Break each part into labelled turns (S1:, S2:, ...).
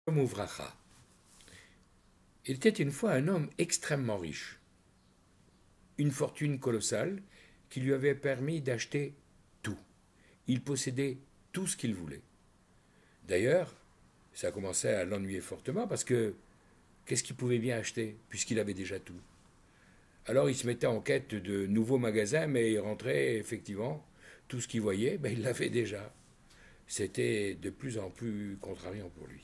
S1: Mouvracha. Il était une fois un homme extrêmement riche, une fortune colossale qui lui avait permis d'acheter tout. Il possédait tout ce qu'il voulait. D'ailleurs, ça commençait à l'ennuyer fortement parce que qu'est-ce qu'il pouvait bien acheter puisqu'il avait déjà tout. Alors il se mettait en quête de nouveaux magasins, mais il rentrait effectivement, tout ce qu'il voyait, il l'avait déjà. C'était de plus en plus contrariant pour lui.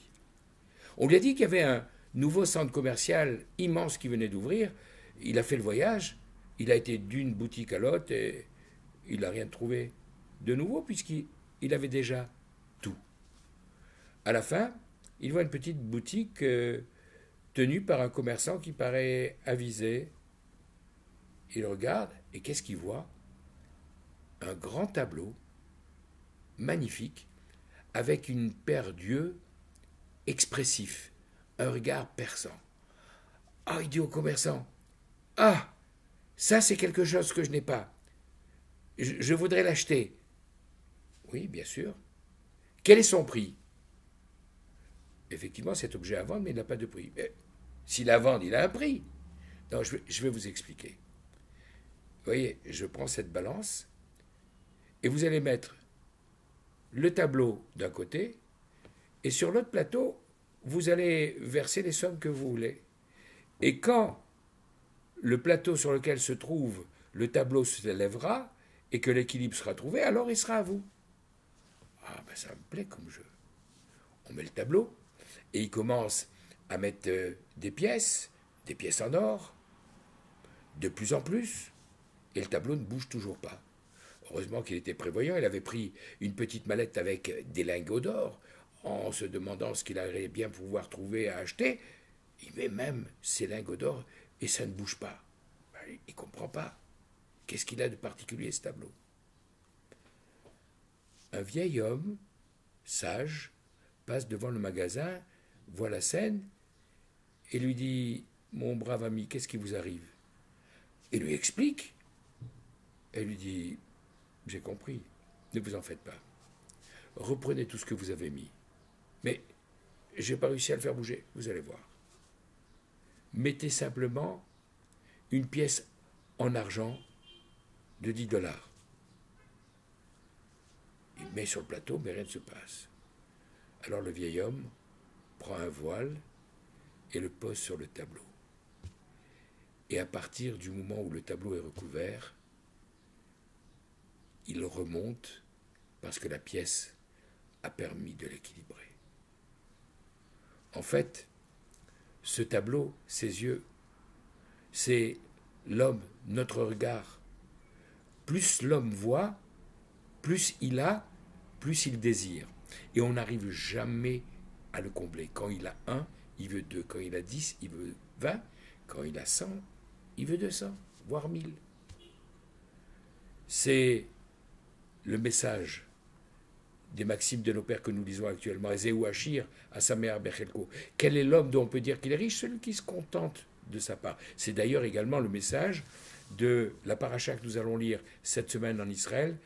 S1: On lui a dit qu'il y avait un nouveau centre commercial immense qui venait d'ouvrir. Il a fait le voyage, il a été d'une boutique à l'autre et il n'a rien trouvé de nouveau puisqu'il avait déjà tout. À la fin, il voit une petite boutique tenue par un commerçant qui paraît avisé. Il regarde et qu'est-ce qu'il voit? Un grand tableau magnifique avec une paire d'yeux expressifs, un regard perçant. Ah, il dit au commerçant, ah, ça c'est quelque chose que je n'ai pas. Je voudrais l'acheter. Oui, bien sûr. Quel est son prix? Effectivement, cet objet à vendre, mais il n'a pas de prix. Mais s'il a à vendre, il a un prix. Non, je vais vous expliquer. Vous voyez, je prends cette balance et vous allez mettre le tableau d'un côté et sur l'autre plateau, vous allez verser les sommes que vous voulez. Et quand le plateau sur lequel se trouve le tableau se lèvera et que l'équilibre sera trouvé, alors il sera à vous. Ah, ça me plaît comme jeu. On met le tableau et il commence à mettre des pièces en or, de plus en plus, et le tableau ne bouge toujours pas. Heureusement qu'il était prévoyant, il avait pris une petite mallette avec des lingots d'or, en se demandant ce qu'il allait bien pouvoir trouver à acheter. Il met même ses lingots d'or et ça ne bouge pas. Il ne comprend pas. Qu'est-ce qu'il a de particulier ce tableau? Un vieil homme, sage, passe devant le magasin, voit la scène et lui dit: mon brave ami, qu'est-ce qui vous arrive? Et lui explique. Elle lui dit: j'ai compris, ne vous en faites pas. Reprenez tout ce que vous avez mis. Mais j'ai pas réussi à le faire bouger, vous allez voir. Mettez simplement une pièce en argent de 10 dollars. Il met sur le plateau, mais rien ne se passe. Alors le vieil homme prend un voile et le pose sur le tableau. Et à partir du moment où le tableau est recouvert, il remonte parce que la pièce a permis de l'équilibrer. En fait, ce tableau, ses yeux, c'est l'homme, notre regard. Plus l'homme voit, plus il a, plus il désire. Et on n'arrive jamais à le combler. Quand il a 1, il veut 2. Quand il a 10, il veut 20. Quand il a 100, il veut 200, voire 1000. C'est le message des maximes de nos pères que nous lisons actuellement. Ezéou Achir, à sa mère Bechelko. Quel est l'homme dont on peut dire qu'il est riche? Celui qui se contente de sa part. C'est d'ailleurs également le message de la paracha que nous allons lire cette semaine en Israël,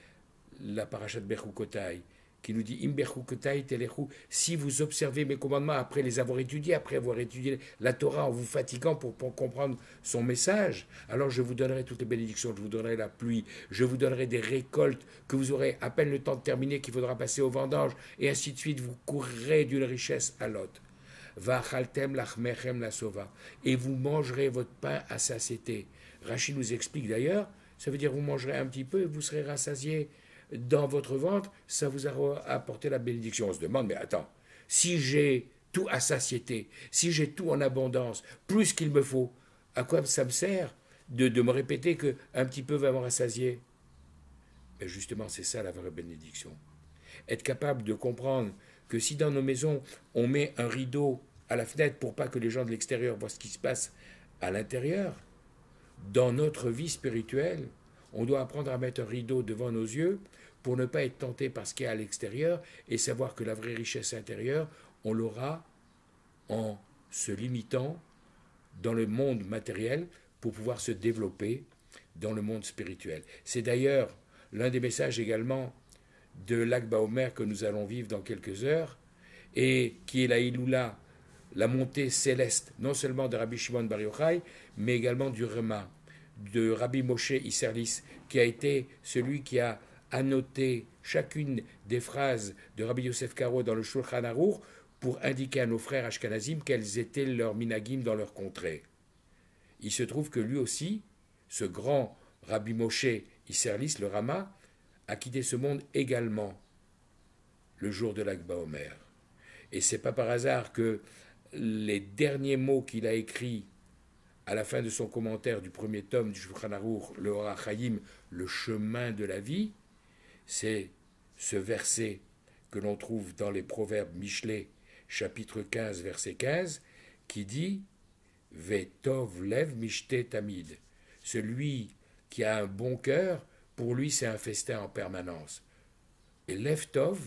S1: la paracha de Bechukotai, qui nous dit: Im Bechukotai telechu, si vous observez mes commandements après les avoir étudiés, après avoir étudié la Torah en vous fatiguant pour comprendre son message, alors je vous donnerai toutes les bénédictions, je vous donnerai la pluie, je vous donnerai des récoltes que vous aurez à peine le temps de terminer, qu'il faudra passer au vendange, et ainsi de suite, vous courrez d'une richesse à l'autre. Vachaltem lachmechem la sova, et vous mangerez votre pain à satiété. Rachid nous explique d'ailleurs, ça veut dire vous mangerez un petit peu et vous serez rassasié dans votre ventre, ça vous a apporté la bénédiction. On se demande, mais attends, si j'ai tout à satiété, si j'ai tout en abondance, plus qu'il me faut, à quoi ça me sert de me répéter qu'un petit peu va me rassasier? Mais justement, c'est ça la vraie bénédiction. Être capable de comprendre que si dans nos maisons, on met un rideau à la fenêtre pour pas que les gens de l'extérieur voient ce qui se passe à l'intérieur, dans notre vie spirituelle, on doit apprendre à mettre un rideau devant nos yeux pour ne pas être tenté par ce qu'il y a à l'extérieur et savoir que la vraie richesse intérieure, on l'aura en se limitant dans le monde matériel pour pouvoir se développer dans le monde spirituel. C'est d'ailleurs l'un des messages également de l'Akba Omer que nous allons vivre dans quelques heures et qui est la Iloula la montée céleste, non seulement de Rabbi Shimon Bar Yochai, mais également du Rama, de Rabbi Moshe Isserlis, qui a été celui qui a annoté chacune des phrases de Rabbi Yosef Karo dans le Shulchan Aruch pour indiquer à nos frères Ashkenazim quels étaient leurs minagim dans leur contrée. Il se trouve que lui aussi, ce grand Rabbi Moshe Isserlis, le Rama, a quitté ce monde également le jour de l'Ag BaOmer. Et c'est pas par hasard que les derniers mots qu'il a écrits à la fin de son commentaire du premier tome du Shulchan Aruch, le Or HaChaim, le chemin de la vie, c'est ce verset que l'on trouve dans les Proverbes Michelet, chapitre 15, verset 15, qui dit « Vetov lev mishte tamid ». Celui qui a un bon cœur, pour lui c'est un festin en permanence. Et Lev Tov,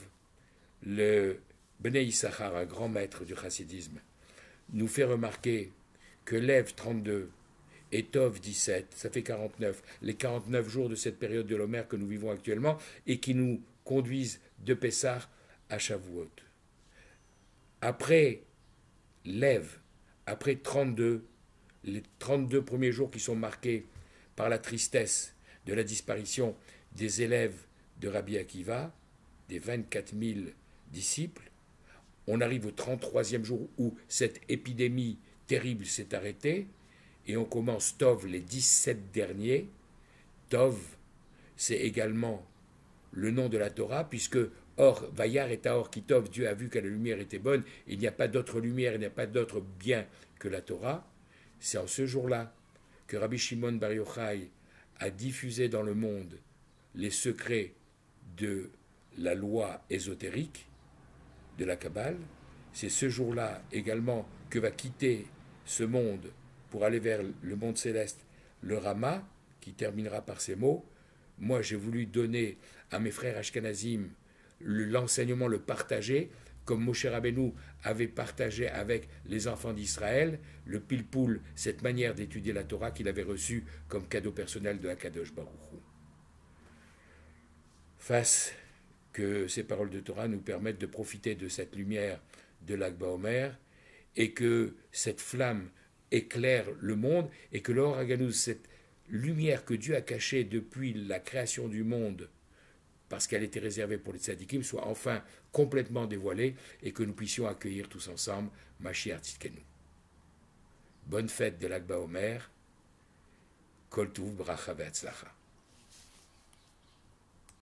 S1: le Bnei Issachar, un grand maître du chassidisme, nous fait remarquer que Lev 32 et Tov 17, ça fait 49, les 49 jours de cette période de l'Omer que nous vivons actuellement et qui nous conduisent de Pessah à Shavuot. Après Lev, après 32, les 32 premiers jours qui sont marqués par la tristesse de la disparition des élèves de Rabbi Akiva, des 24 000 disciples, on arrive au 33e jour où cette épidémie terrible s'est arrêtée, et on commence Tov les 17 derniers. Tov, c'est également le nom de la Torah, puisque Or, Vayar et Taor Kitov, Dieu a vu que la lumière était bonne, il n'y a pas d'autre lumière, il n'y a pas d'autre bien que la Torah. C'est en ce jour-là que Rabbi Shimon Bar Yochai a diffusé dans le monde les secrets de la loi ésotérique, de la Kabbale. C'est ce jour-là également que va quitter ce monde pour aller vers le monde céleste le Rama, qui terminera par ces mots. Moi, j'ai voulu donner à mes frères Ashkenazim l'enseignement, le partager, comme Moshe Rabbeinu avait partagé avec les enfants d'Israël, le pilpoul, cette manière d'étudier la Torah qu'il avait reçue comme cadeau personnel de Akadosh Baruch Hu. Fasse que ces paroles de Torah nous permettent de profiter de cette lumière de l'Ag BaOmer et que cette flamme éclaire le monde et que l'Or HaGanuz, cette lumière que Dieu a cachée depuis la création du monde, parce qu'elle était réservée pour les tzadikim, soit enfin complètement dévoilée et que nous puissions accueillir tous ensemble Mashiach Tzidkenu. Bonne fête de l'Ag BaOmer, Kol Tuv, Bracha ve'Hatzlacha.